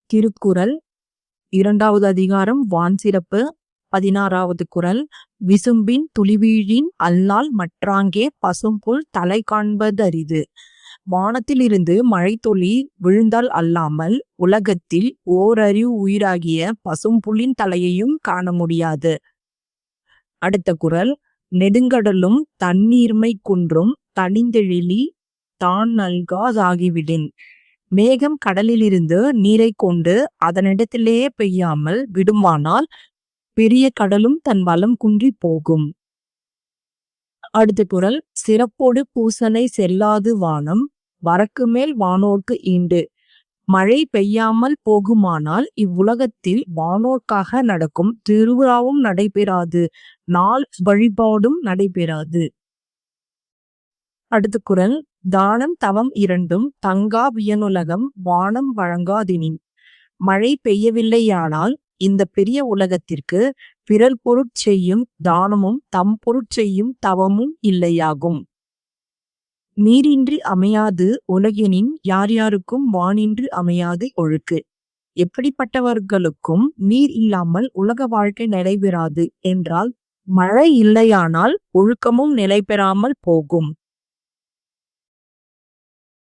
திருக்குறள் 2வது அதிகாரம் வான் சிறப்பு. 16வது குறள். விசும்பின் துளிவீழின் அல்லால் மற்றாங்கே பசும்புல் தலை காண்பதரிது. வானத்திலிருந்து மழைத்துளி விழுந்தால் அல்லாமல் உலகத்தில் ஓரறிவு உயிராகிய பசும்புல்லின் தலையையும் காண முடியாது. அடுத்த குறள். நெடுங்கடலும் தண்ணீர்மை குன்றும் தனிந்தெழிலி தான் நல்காதாகிவிடின். மேகம் கடலிலிருந்து நீரை கொண்டு அதனிடத்திலே பெய்யாமல் விடுமானால் பெரிய கடலும் தன் வளம் குன்றி போகும். அடுத்த குறள். சிறப்போடு பூசனை செல்லாது வானம் வரக்கு மேல் வானோர்க்கு ஈண்டு. மழை பெய்யாமல் போகுமானால் இவ்வுலகத்தில் வானோர்க்காக நடக்கும் திருவிழாவும் நடைபெறாது, நாள் வழிபாடும் நடைபெறாது. அடுத்த குறள். தானம் தவம் இரண்டும் தங்கா வியனுலகம் வானம் வழங்காதெனின். மழை பெய்யவில்லையானால் இந்த பெரிய உலகத்திற்கு பிறர் பொருட்செய்யும் தானமும் தம் பொருட்செய்யும் தவமும் இல்லையாகும். நீரின்றி அமையாது உலகெனின் யார் யாருக்கும் வானின்றி அமையாது ஒழுக்கு. எப்படிப்பட்டவர்களுக்கும் நீர் இல்லாமல் உலக வாழ்க்கை நடைபெறாது என்றால் மழை இல்லையானால் ஒழுக்கமும் நிலை பெறாமல் போகும்.